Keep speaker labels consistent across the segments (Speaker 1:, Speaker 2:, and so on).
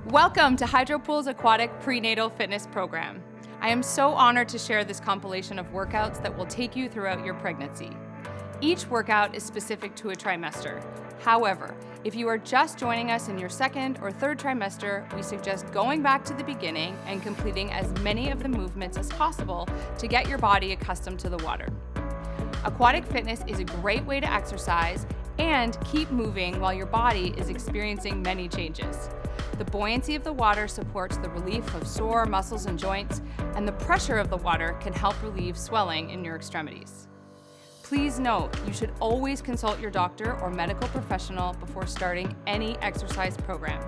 Speaker 1: Welcome to Hydropool's Aquatic Prenatal Fitness Program. I am so honored to share this compilation of workouts that will take you throughout your pregnancy. Each workout is specific to a trimester. However, if you are just joining us in your second or third trimester, we suggest going back to the beginning and completing as many of the movements as possible to get your body accustomed to the water. Aquatic fitness is a great way to exercise and keep moving while your body is experiencing many changes. The buoyancy of the water supports the relief of sore muscles and joints, and the pressure of the water can help relieve swelling in your extremities. Please note, you should always consult your doctor or medical professional before starting any exercise program.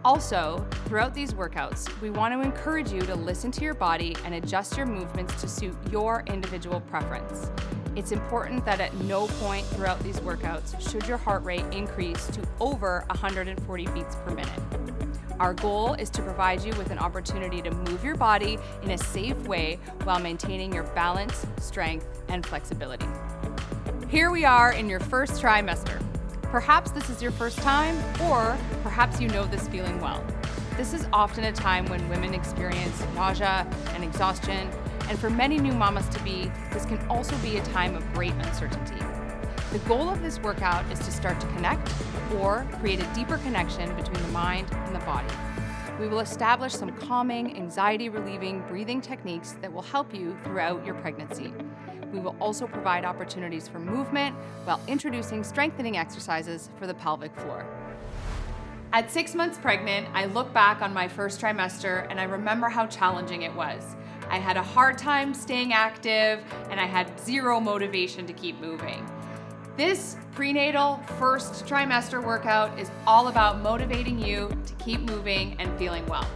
Speaker 1: Also, throughout these workouts, we want to encourage you to listen to your body and adjust your movements to suit your individual preference. It's important that at no point throughout these workouts should your heart rate increase to over 140 beats per minute. Our goal is to provide you with an opportunity to move your body in a safe way while maintaining your balance, strength, and flexibility. Here we are in your first trimester. Perhaps this is your first time, or perhaps you know this feeling well. This is often a time when women experience nausea and exhaustion, and for many new mamas-to-be, this can also be a time of great uncertainty. The goal of this workout is to start to connect or create a deeper connection between the mind and the body. We will establish some calming, anxiety-relieving breathing techniques that will help you throughout your pregnancy. We will also provide opportunities for movement while introducing strengthening exercises for the pelvic floor. At 6 months pregnant, I look back on my first trimester and I remember how challenging it was. I had a hard time staying active and I had zero motivation to keep moving. This prenatal first trimester workout is all about motivating you to keep moving and feeling well.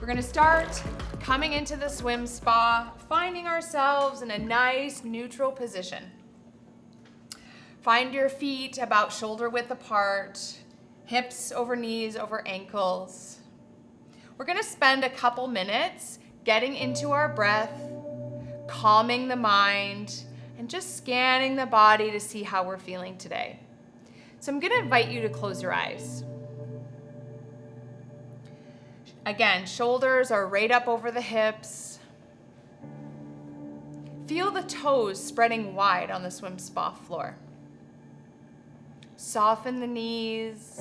Speaker 1: We're gonna start coming into the swim spa, finding ourselves in a nice neutral position. Find your feet about shoulder width apart, hips over knees over ankles. We're gonna spend a couple minutes getting into our breath, calming the mind, and just scanning the body to see how we're feeling today. So I'm gonna invite you to close your eyes. Again, shoulders are right up over the hips. Feel the toes spreading wide on the swim spa floor. Soften the knees.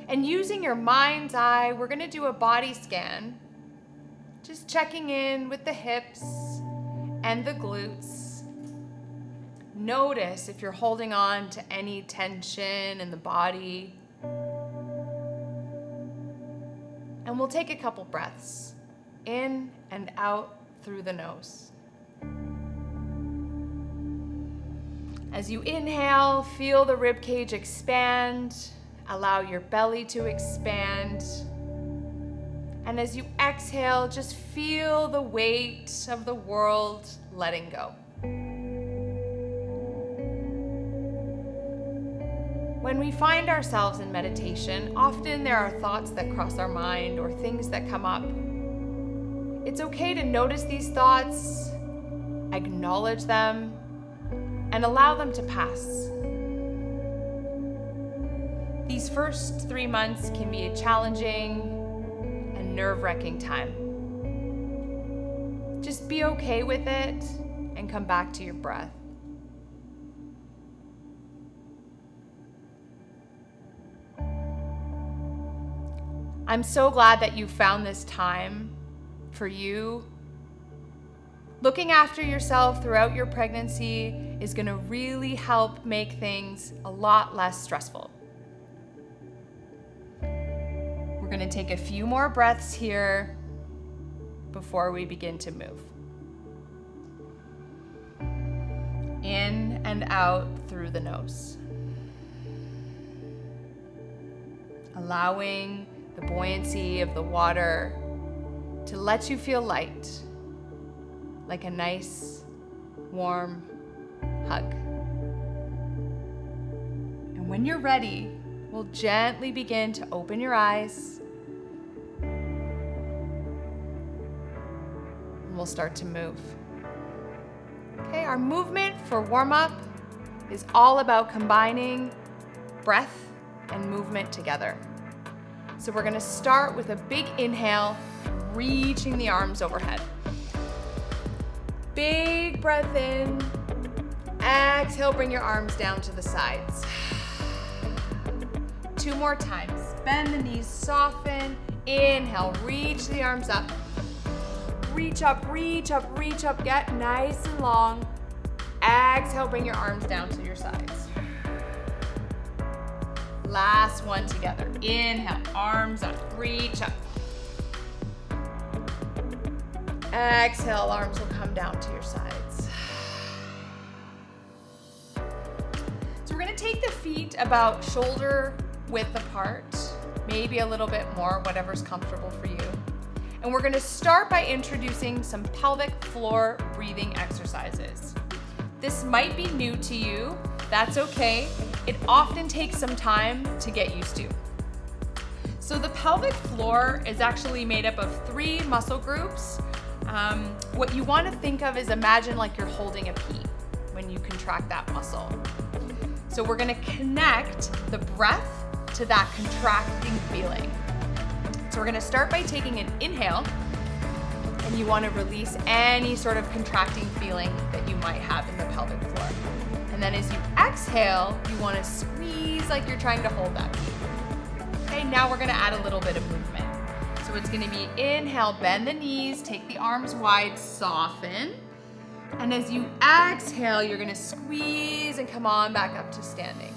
Speaker 1: And using your mind's eye, we're gonna do a body scan, just checking in with the hips and the glutes. Notice if you're holding on to any tension in the body. And we'll take a couple breaths in and out through the nose. As you inhale, feel the rib cage expand, allow your belly to expand. And as you exhale, just feel the weight of the world letting go. When we find ourselves in meditation, often there are thoughts that cross our mind or things that come up. It's okay to notice these thoughts, acknowledge them, and allow them to pass. These first 3 months can be a challenging and nerve-wracking time. Just be okay with it and come back to your breath. I'm so glad that you found this time for you. Looking after yourself throughout your pregnancy is going to really help make things a lot less stressful. We're going to take a few more breaths here before we begin to move. In and out through the nose. Allowing the buoyancy of the water to let you feel light, like a nice, warm hug. And when you're ready, we'll gently begin to open your eyes. And we'll start to move. Okay, our movement for warm-up is all about combining breath and movement together. So we're gonna start with a big inhale, reaching the arms overhead. Big breath in. Exhale, bring your arms down to the sides. 2 more times. Bend the knees, soften. Inhale, reach the arms up. Reach up, reach up, reach up. Get nice and long. Exhale, bring your arms down to your sides. Last one together. Inhale, arms up, reach up. Exhale, arms will come down to your sides. So we're gonna take the feet about shoulder width apart, maybe a little bit more, whatever's comfortable for you. And we're gonna start by introducing some pelvic floor breathing exercises. This might be new to you, that's okay. It often takes some time to get used to. So the pelvic floor is actually made up of 3 muscle groups. What you want to think of is imagine like you're holding a pea when you contract that muscle. So we're going to connect the breath to that contracting feeling. So we're going to start by taking an inhale, and you want to release any sort of contracting feeling that you might have in the pelvic floor. And then as you exhale, you want to squeeze like you're trying to hold that pea. Okay, now we're going to add a little bit of movement. So it's going to be inhale, bend the knees, take the arms wide, soften. And as you exhale, you're going to squeeze and come on back up to standing.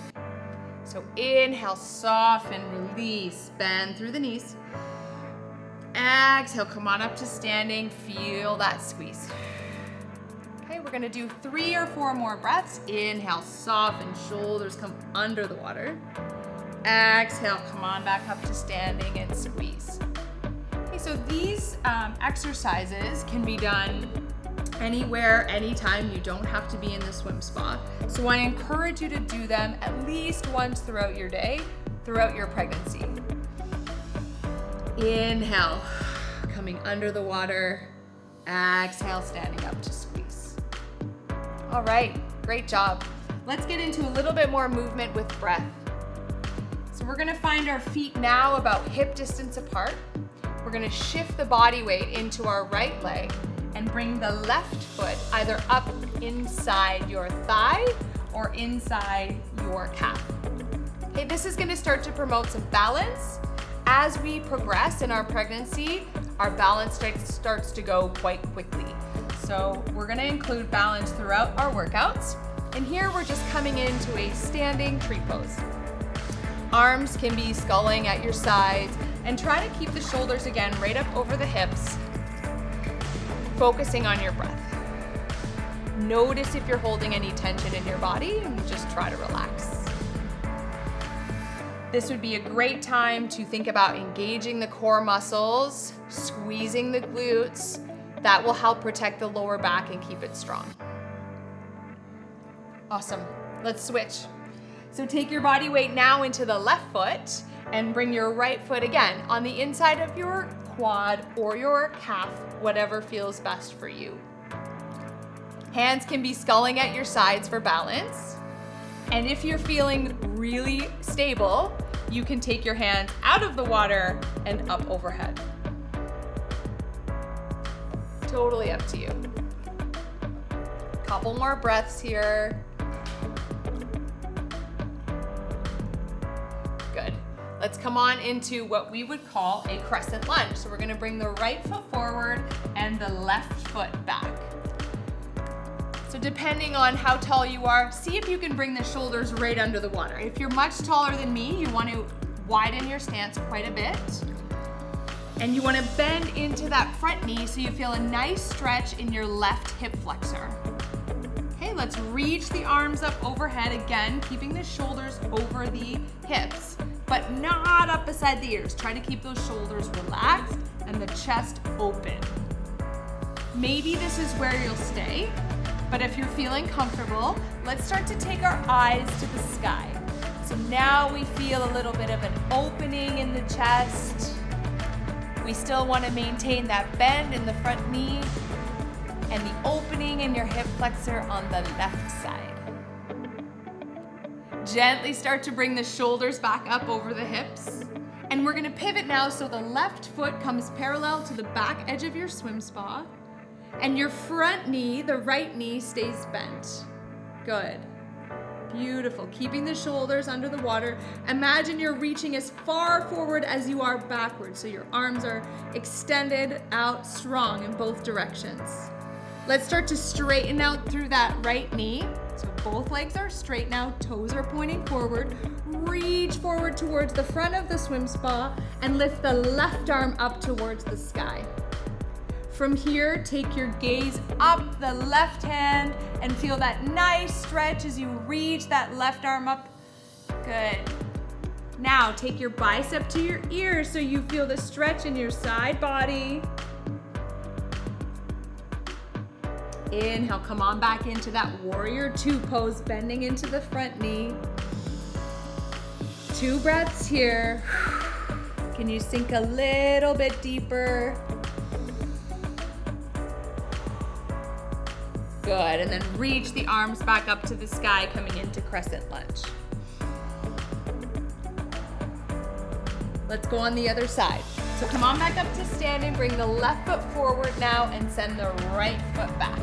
Speaker 1: So inhale, soften, release, bend through the knees. Exhale, come on up to standing, feel that squeeze. Okay, we're going to do 3 or 4 more breaths. Inhale, soften, shoulders come under the water. Exhale, come on back up to standing and squeeze. Okay, so these exercises can be done anywhere, anytime. You don't have to be in the swim spot. So I encourage you to do them at least once throughout your day, throughout your pregnancy. Inhale, coming under the water. Exhale, standing up to squeeze. All right, great job. Let's get into a little bit more movement with breath. So we're gonna find our feet now about hip distance apart. We're gonna shift the body weight into our right leg and bring the left foot either up inside your thigh or inside your calf. Okay, this is gonna start to promote some balance. As we progress in our pregnancy, our balance starts to go quite quickly. So we're gonna include balance throughout our workouts. And here we're just coming into a standing tree pose. Arms can be sculling at your sides, and try to keep the shoulders again right up over the hips, focusing on your breath. Notice if you're holding any tension in your body and just try to relax. This would be a great time to think about engaging the core muscles, squeezing the glutes. That will help protect the lower back and keep it strong. Awesome. Let's switch. So take your body weight now into the left foot and bring your right foot again on the inside of your quad or your calf, whatever feels best for you. Hands can be sculling at your sides for balance. And if you're feeling really stable, you can take your hands out of the water and up overhead. Totally up to you. Couple more breaths here. Good. Let's come on into what we would call a crescent lunge. So we're gonna bring the right foot forward and the left foot back. So depending on how tall you are, see if you can bring the shoulders right under the water. If you're much taller than me, you want to widen your stance quite a bit. And you want to bend into that front knee so you feel a nice stretch in your left hip flexor. Okay, let's reach the arms up overhead again, keeping the shoulders over the hips, but not up beside the ears. Try to keep those shoulders relaxed and the chest open. Maybe this is where you'll stay, but if you're feeling comfortable, let's start to take our eyes to the sky. So now we feel a little bit of an opening in the chest. We still want to maintain that bend in the front knee and the opening in your hip flexor on the left side. Gently start to bring the shoulders back up over the hips. And we're gonna pivot now so the left foot comes parallel to the back edge of your swim spa, and your front knee, the right knee, stays bent. Good. Beautiful. Keeping the shoulders under the water. Imagine you're reaching as far forward as you are backwards, so your arms are extended out strong in both directions. Let's start to straighten out through that right knee. So both legs are straight now, toes are pointing forward. Reach forward towards the front of the swim spa and lift the left arm up towards the sky. From here, take your gaze up the left hand and feel that nice stretch as you reach that left arm up. Good. Now take your bicep to your ear so you feel the stretch in your side body. Inhale, come on back into that warrior two pose, bending into the front knee. 2 breaths here. Can you sink a little bit deeper? Good, and then reach the arms back up to the sky, coming into crescent lunge. Let's go on the other side. So come on back up to standing, bring the left foot forward now and send the right foot back.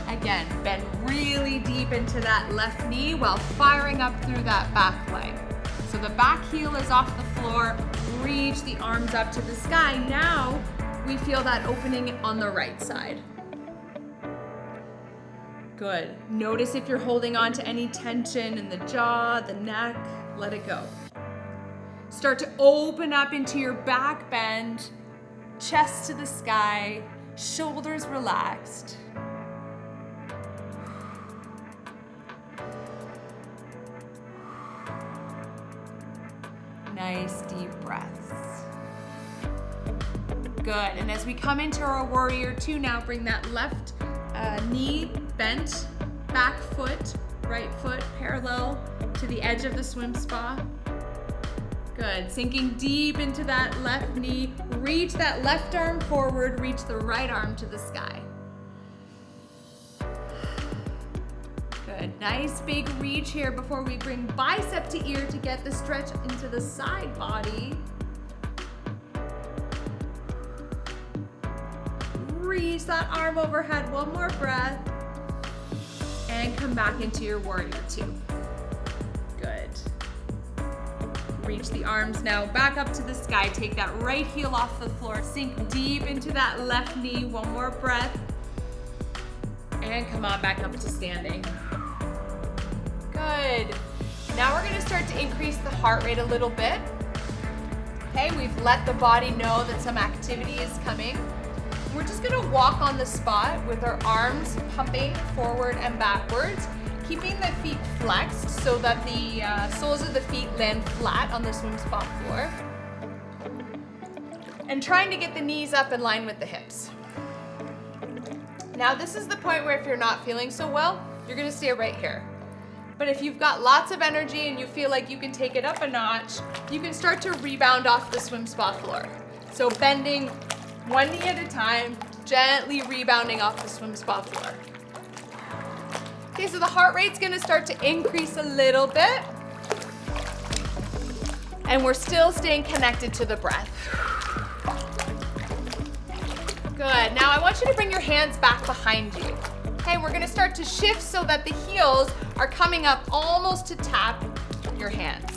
Speaker 1: Again, bend really deep into that left knee while firing up through that back leg. So the back heel is off the floor, reach the arms up to the sky. Now we feel that opening on the right side. Good. Notice if you're holding on to any tension in the jaw, the neck, let it go. Start to open up into your back bend, chest to the sky, shoulders relaxed. Nice deep breaths. Good, and as we come into our warrior two now, bring that left knee bent, back foot, right foot parallel to the edge of the swim spa. Good, sinking deep into that left knee, reach that left arm forward, reach the right arm to the sky. Good, nice big reach here before we bring bicep to ear to get the stretch into the side body. Reach that arm overhead, one more breath. And come back into your warrior two. Good. Reach the arms now back up to the sky. Take that right heel off the floor. Sink deep into that left knee. One more breath. And come on back up to standing. Good. Now we're gonna start to increase the heart rate a little bit. Okay, we've let the body know that some activity is coming. We're just gonna walk on the spot with our arms pumping forward and backwards, keeping the feet flexed so that the soles of the feet land flat on the swim spot floor. And trying to get the knees up in line with the hips. Now this is the point where if you're not feeling so well, you're gonna stay right here. But if you've got lots of energy and you feel like you can take it up a notch, you can start to rebound off the swim spa floor. So bending one knee at a time, gently rebounding off the swim spa floor. Okay, so the heart rate's gonna start to increase a little bit. And we're still staying connected to the breath. Good, now I want you to bring your hands back behind you. Okay, we're gonna start to shift so that the heels are coming up almost to tap your hands.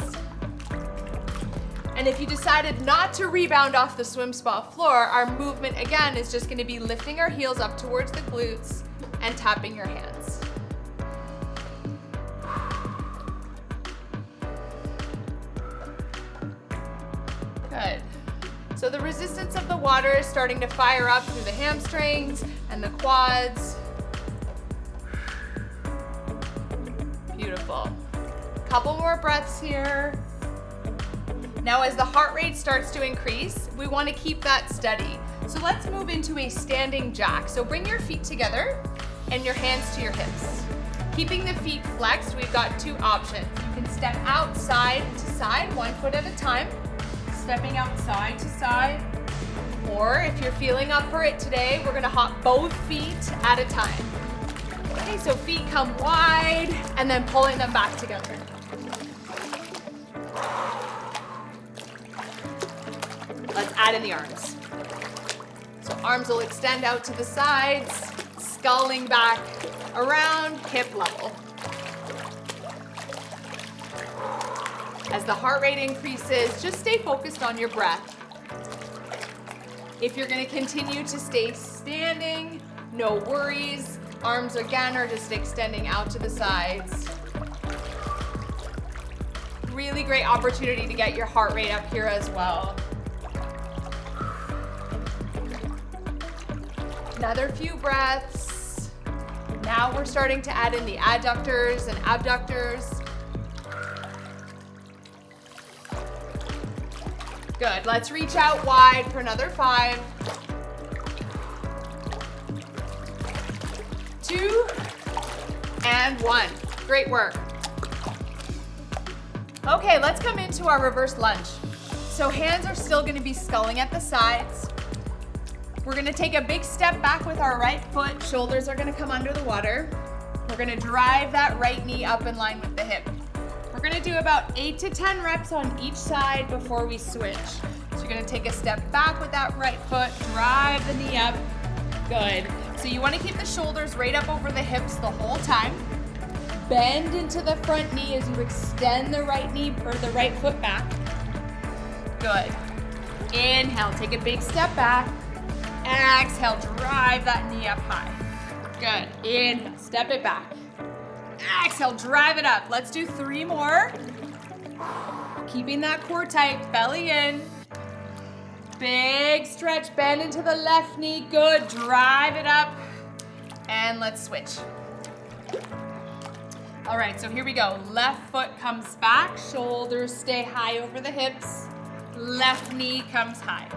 Speaker 1: And if you decided not to rebound off the swim spa floor, our movement again is just gonna be lifting our heels up towards the glutes and tapping your hands. Good. So the resistance of the water is starting to fire up through the hamstrings and the quads. Beautiful. Couple more breaths here. Now as the heart rate starts to increase, we want to keep that steady. So let's move into a standing jack. So bring your feet together and your hands to your hips. Keeping the feet flexed, we've got 2 options. You can step out side to side, 1 foot at a time. Stepping out side to side. Or if you're feeling up for it today, we're gonna hop both feet at a time. Okay, so feet come wide and then pulling them back together. let's add in the arms. So arms will extend out to the sides, sculling back around hip level. As the heart rate increases, just stay focused on your breath. If you're going to continue to stay standing, no worries. Arms again are just extending out to the sides. Really great opportunity to get your heart rate up here as well. Another few breaths. Now we're starting to add in the adductors and abductors. Good, let's reach out wide for another 5. 2 and 1. Great work. Okay, let's come into our reverse lunge. So hands are still gonna be sculling at the sides. We're gonna take a big step back with our right foot. Shoulders are gonna come under the water. We're gonna drive that right knee up in line with the hip. We're gonna do about 8 to 10 reps on each side before we switch. So you're gonna take a step back with that right foot, drive the knee up. Good. So you wanna keep the shoulders right up over the hips the whole time. Bend into the front knee as you extend the right knee or the right foot back. Good. Inhale, take a big step back. Exhale, drive that knee up high. Good. Inhale, step it back. Exhale, drive it up. Let's do 3 more. Keeping that core tight, belly in. Big stretch, bend into the left knee. Good, drive it up. And let's switch. All right, so here we go. Left foot comes back, shoulders stay high over the hips. Left knee comes high.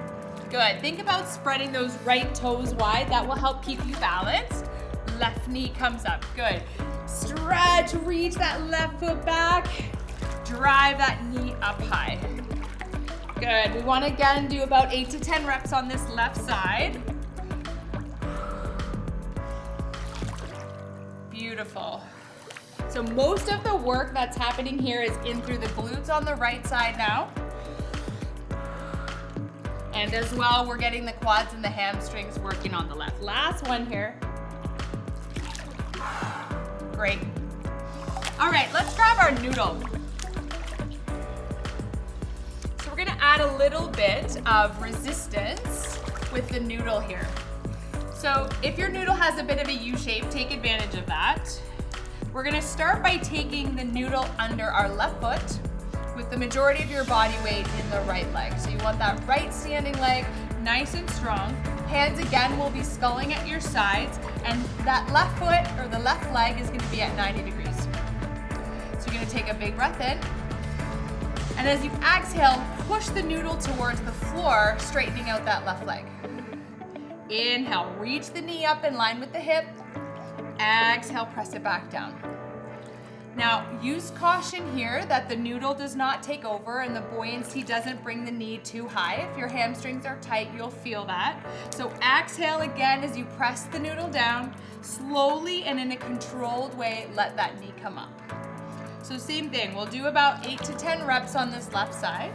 Speaker 1: Good, think about spreading those right toes wide. That will help keep you balanced. Left knee comes up, good. Stretch, reach that left foot back. Drive that knee up high. Good, we wanna again do about 8 to 10 reps on this left side. Beautiful. So most of the work that's happening here is in through the glutes on the right side now. And as well, we're getting the quads and the hamstrings working on the left. Last one here. Great. All right, let's grab our noodle. So we're gonna add a little bit of resistance with the noodle here. So if your noodle has a bit of a U shape, take advantage of that. We're gonna start by taking the noodle under our left foot with the majority of your body weight in the right leg. So you want that right standing leg nice and strong. Hands again will be sculling at your sides, and that left foot or the left leg is gonna be at 90 degrees. So you're gonna take a big breath in, and as you exhale, push the noodle towards the floor, straightening out that left leg. Inhale, reach the knee up in line with the hip. Exhale, press it back down. Now, use caution here that the noodle does not take over and the buoyancy doesn't bring the knee too high. If your hamstrings are tight, you'll feel that. So exhale again as you press the noodle down. Slowly and in a controlled way, let that knee come up. So same thing, we'll do about 8 to 10 reps on this left side.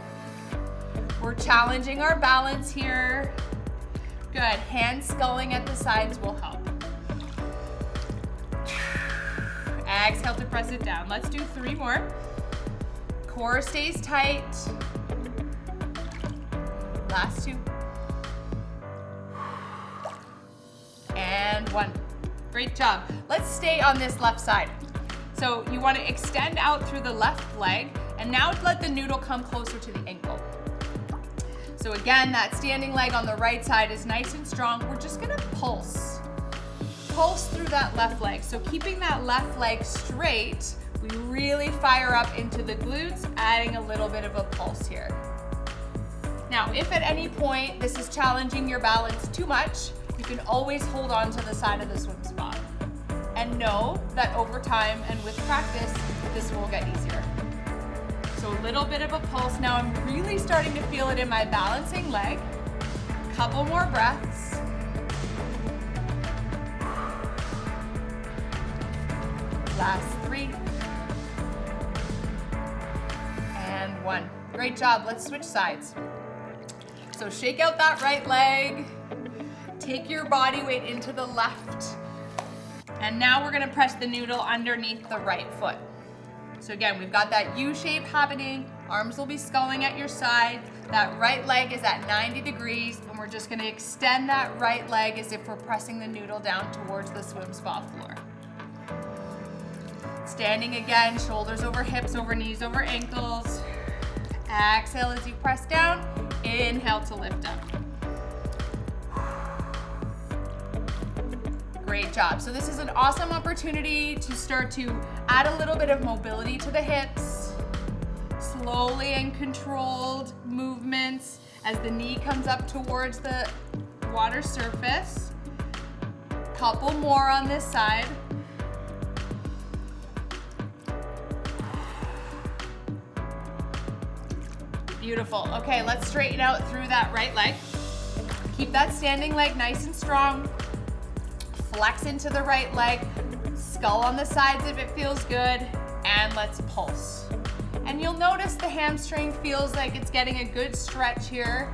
Speaker 1: We're challenging our balance here. Good, hands sculling at the sides will help. Exhale to press it down. Let's do 3 more. Core stays tight. Last 2. And 1. Great job. Let's stay on this left side. So you want to extend out through the left leg, and now let the noodle come closer to the ankle. So again, that standing leg on the right side is nice and strong. We're just gonna pulse through that left leg. So keeping that left leg straight, we really fire up into the glutes, adding a little bit of a pulse here. Now, if at any point this is challenging your balance too much, you can always hold on to the side of the swim spot. And know that over time and with practice, this will get easier. So a little bit of a pulse. Now I'm really starting to feel it in my balancing leg. Couple more breaths. Last 3. And 1. Great job. Let's switch sides. So shake out that right leg. Take your body weight into the left. And now we're gonna press the noodle underneath the right foot. So again, we've got that U shape happening. Arms will be sculling at your side. That right leg is at 90 degrees, and we're just gonna extend that right leg as if we're pressing the noodle down towards the swim spa floor. Standing again, shoulders over hips, over knees, over ankles. Exhale as you press down. Inhale to lift up. Great job. So this is an awesome opportunity to start to add a little bit of mobility to the hips. Slowly and controlled movements as the knee comes up towards the water surface. Couple more on this side. Beautiful. Okay, let's straighten out through that right leg. Keep that standing leg nice and strong. Flex into the right leg. Skull on the sides if it feels good. And let's pulse. And you'll notice the hamstring feels like it's getting a good stretch here.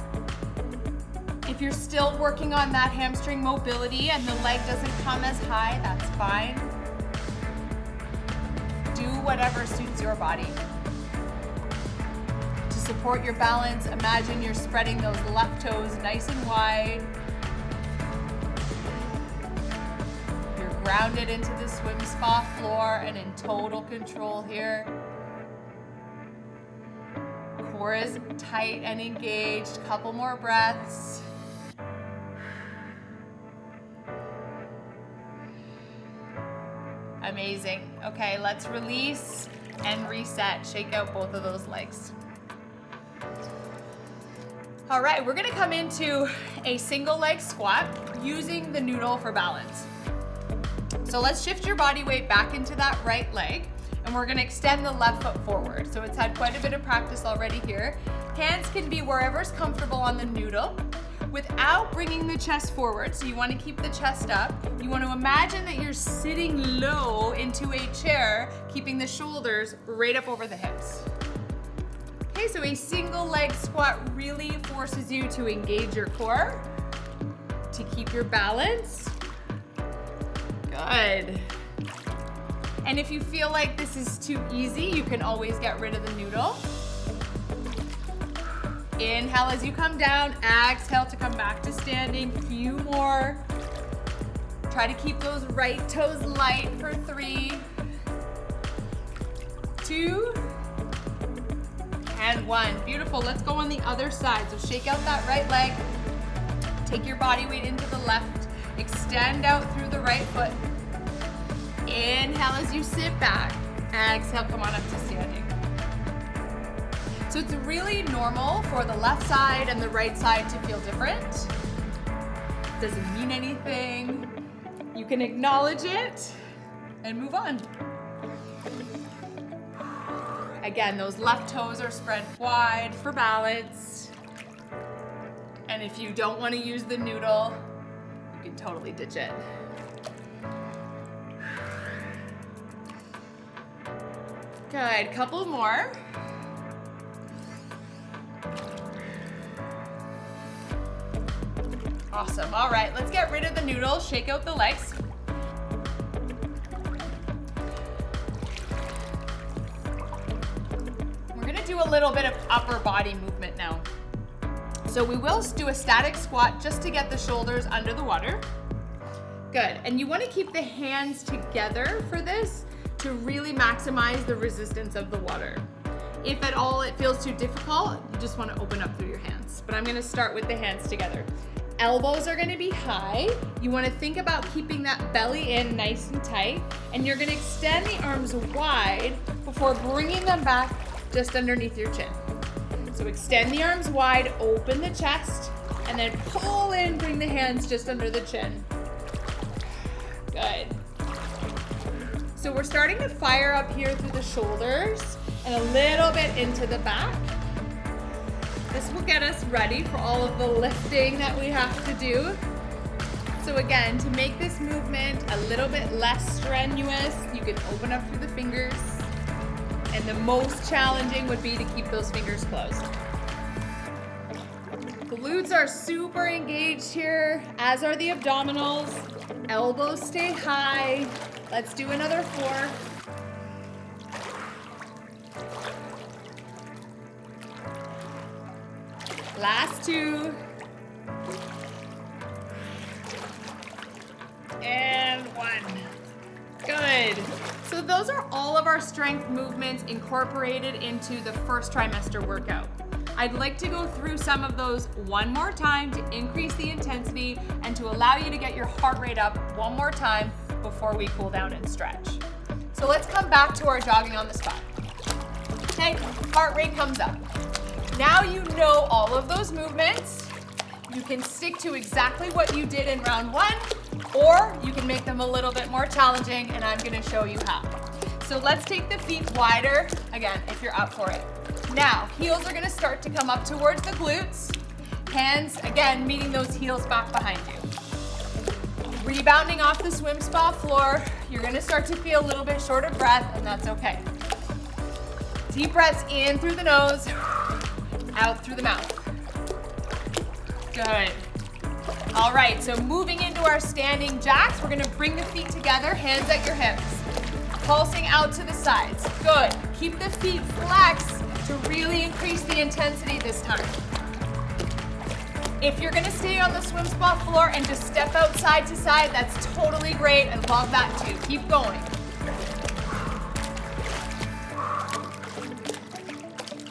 Speaker 1: If you're still working on that hamstring mobility and the leg doesn't come as high, that's fine. Do whatever suits your body. To support your balance, imagine you're spreading those left toes nice and wide. You're grounded into the swim spa floor and in total control here. Core is tight and engaged. Couple more breaths. Amazing. Okay, let's release and reset. Shake out both of those legs. All right, we're gonna come into a single leg squat using the noodle for balance. So let's shift your body weight back into that right leg, and we're gonna extend the left foot forward. So it's had quite a bit of practice already here. Hands can be wherever's comfortable on the noodle without bringing the chest forward. So you wanna keep the chest up. You wanna imagine that you're sitting low into a chair, keeping the shoulders right up over the hips. Okay, so a single leg squat really forces you to engage your core, to keep your balance. Good. And if you feel like this is too easy, you can always get rid of the noodle. Inhale as you come down, exhale to come back to standing. Few more. Try to keep those right toes light for 3, 2, and 1. Beautiful. Let's go on the other side. So shake out that right leg. Take your body weight into the left. Extend out through the right foot. Inhale as you sit back. Exhale, come on up to standing. So it's really normal for the left side and the right side to feel different. Doesn't mean anything. You can acknowledge it and move on. Again, those left toes are spread wide for balance. And if you don't want to use the noodle, you can totally ditch it. Good, couple more. Awesome, all right, let's get rid of the noodle, shake out the legs. We're gonna do a little bit of upper body movement now. So we will do a static squat just to get the shoulders under the water. Good, and you wanna keep the hands together for this to really maximize the resistance of the water. If at all it feels too difficult, you just wanna open up through your hands. But I'm gonna start with the hands together. Elbows are gonna be high. You wanna think about keeping that belly in nice and tight, and you're gonna extend the arms wide before bringing them back just underneath your chin. So extend the arms wide, open the chest, and then pull in, bring the hands just under the chin. Good. So we're starting to fire up here through the shoulders and a little bit into the back. This will get us ready for all of the lifting that we have to do. So again, to make this movement a little bit less strenuous, you can open up through the fingers. And the most challenging would be to keep those fingers closed. Glutes Glutes are super engaged here, as are the abdominals. Elbows stay high. Let's do another 4. Last 2. And 1. Good. So those are all of our strength movements incorporated into the first trimester workout. I'd like to go through some of those one more time to increase the intensity and to allow you to get your heart rate up one more time before we cool down and stretch. So let's come back to our jogging on the spot. Okay, heart rate comes up. Now you know all of those movements. You can stick to exactly what you did in round 1, or you can make them a little bit more challenging, and I'm gonna show you how. So let's take the feet wider, again, if you're up for it. Now, heels are gonna start to come up towards the glutes. Hands, again, meeting those heels back behind you. Rebounding off the swim spa floor, you're gonna start to feel a little bit short of breath, and that's okay. Deep breaths in through the nose, out through the mouth. Good. All right, so moving into our standing jacks, we're gonna bring the feet together, hands at your hips. Pulsing out to the sides. Good. Keep the feet flexed to really increase the intensity this time. If you're gonna stay on the swim spa floor and just step out side to side, that's totally great. I love that too. Keep going.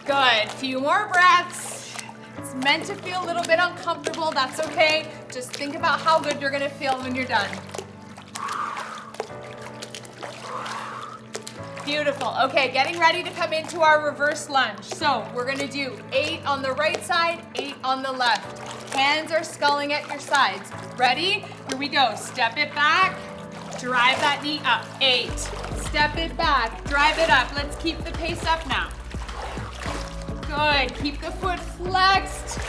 Speaker 1: Good. Few more breaths. It's meant to feel a little bit uncomfortable. That's okay. Just think about how good you're gonna feel when you're done. Beautiful. Okay, getting ready to come into our reverse lunge. So we're gonna do 8 on the right side, 8 on the left. Hands are sculling at your sides. Ready? Here we go. Step it back, drive that knee up. 8. Step it back, drive it up. Let's keep the pace up now. Good. Keep the foot flexed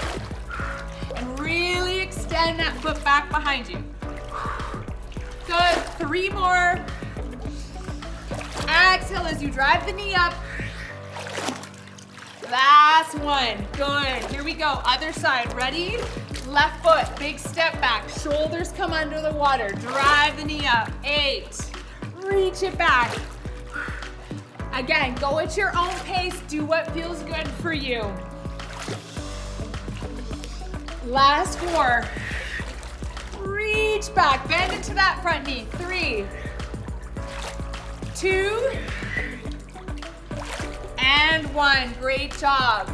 Speaker 1: and really extend that foot back behind you. Good. 3 more. Exhale as you drive the knee up. Last one. Good. Here we go. Other side. Ready? Left foot. Big step back. Shoulders come under the water. Drive the knee up. 8. Reach it back. Again, go at your own pace. Do what feels good for you. Last 4. Reach back. Bend into that front knee. 3, 2, and 1. Great job.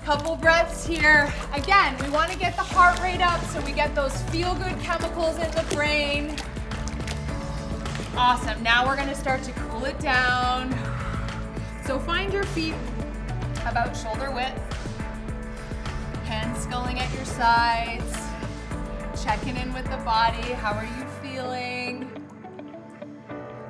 Speaker 1: Couple breaths here. Again, we want to get the heart rate up so we get those feel-good chemicals in the brain. Awesome. Now we're going to start to cool it down. So find your feet about shoulder width. Hands sculling at your sides. Checking in with the body. How are you feeling?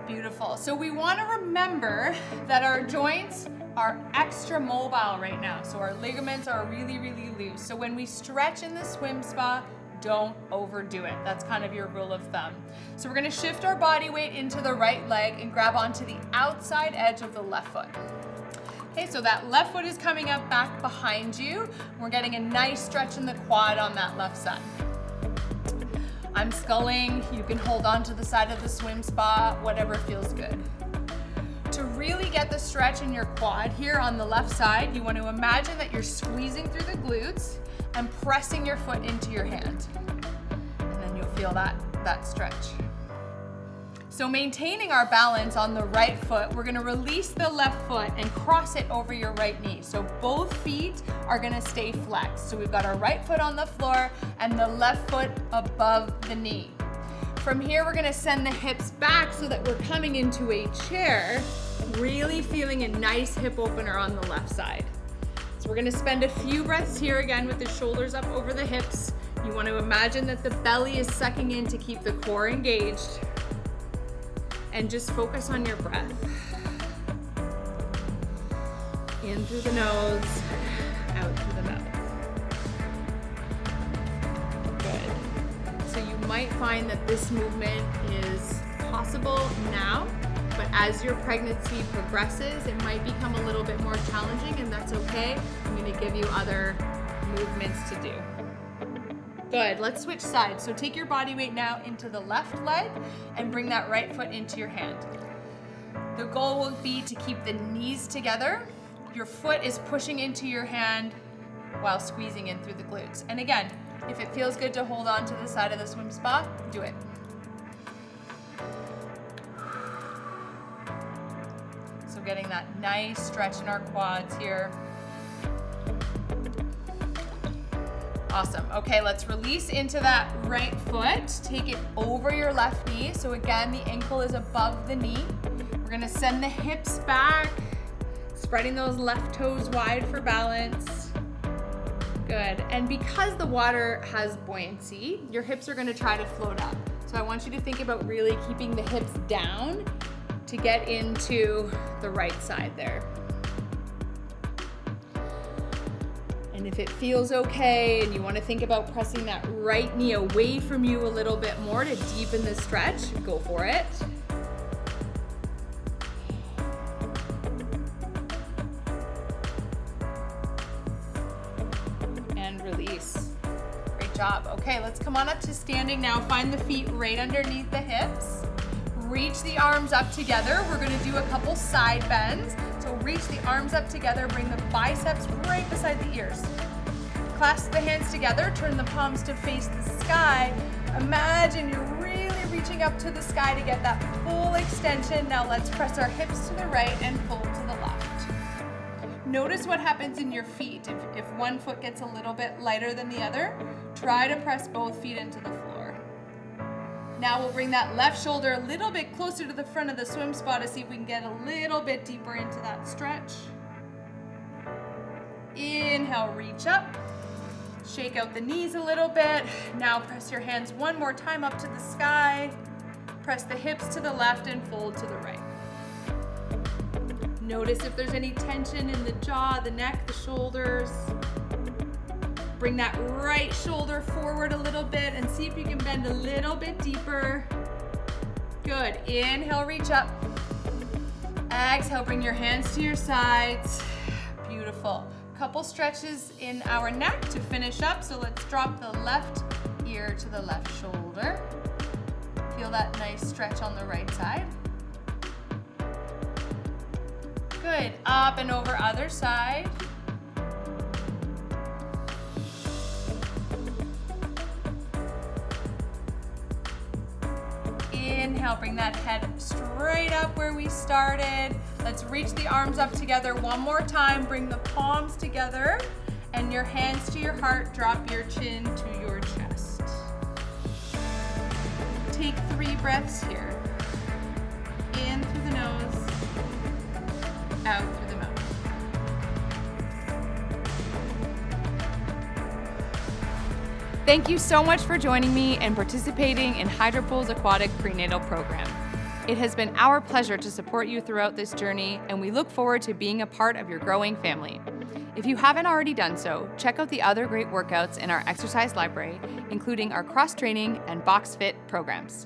Speaker 1: Beautiful. So we want to remember that our joints are extra mobile right now. So our ligaments are really, really loose. So when we stretch in the swim spa, don't overdo it. That's kind of your rule of thumb. So we're going to shift our body weight into the right leg and grab onto the outside edge of the left foot. Okay, so that left foot is coming up back behind you. We're getting a nice stretch in the quad on that left side. I'm sculling. You can hold on to the side of the swim spa, whatever feels good. To really get the stretch in your quad here on the left side, you want to imagine that you're squeezing through the glutes and pressing your foot into your hand. And then you'll feel that stretch. So maintaining our balance on the right foot, we're gonna release the left foot and cross it over your right knee. So both feet are gonna stay flexed. So we've got our right foot on the floor and the left foot above the knee. From here, we're gonna send the hips back so that we're coming into a chair, really feeling a nice hip opener on the left side. So we're gonna spend a few breaths here again with the shoulders up over the hips. You want to imagine that the belly is sucking in to keep the core engaged. And just focus on your breath. In through the nose, out through the mouth. Good. So you might find that this movement is possible now, but as your pregnancy progresses, it might become a little bit more challenging, and that's okay. I'm going to give you other movements to do. Good, let's switch sides. So take your body weight now into the left leg and bring that right foot into your hand. The goal will be to keep the knees together. Your foot is pushing into your hand while squeezing in through the glutes. And again, if it feels good to hold on to the side of the swim spa, do it. So getting that nice stretch in our quads here. Awesome. Okay, let's release into that right foot. Take it over your left knee. So again, the ankle is above the knee. We're gonna send the hips back, spreading those left toes wide for balance. Good. And because the water has buoyancy, your hips are gonna try to float up. So I want you to think about really keeping the hips down to get into the right side there. And if it feels okay and you want to think about pressing that right knee away from you a little bit more to deepen the stretch, go for it. And release. Great job. Okay, let's come on up to standing now. Find the feet right underneath the hips. Reach the arms up together. We're going to do a couple side bends. So reach the arms up together, bring the biceps right beside the ears. Clasp the hands together, turn the palms to face the sky. Imagine you're really reaching up to the sky to get that full extension. Now let's press our hips to the right and fold to the left. Notice what happens in your feet. If one foot gets a little bit lighter than the other, try to press both feet into the floor. Now we'll bring that left shoulder a little bit closer to the front of the swim spa to see if we can get a little bit deeper into that stretch. Inhale, reach up. Shake out the knees a little bit. Now press your hands one more time up to the sky. Press the hips to the left and fold to the right. Notice if there's any tension in the jaw, the neck, the shoulders. Bring that right shoulder forward a little bit and see if you can bend a little bit deeper. Good. Inhale, reach up. Exhale, bring your hands to your sides. Beautiful. Couple stretches in our neck to finish up. So let's drop the left ear to the left shoulder. Feel that nice stretch on the right side. Good. Up and over other side. Inhale, bring that head straight up where we started. Let's reach the arms up together one more time. Bring the palms together and your hands to your heart. Drop your chin to your chest. Take 3 breaths here. In through the nose, out through the mouth. Thank you so much for joining me and participating in HydroPool's Aquatic Prenatal Program. It has been our pleasure to support you throughout this journey, and we look forward to being a part of your growing family. If you haven't already done so, check out the other great workouts in our exercise library, including our cross-training and box fit programs.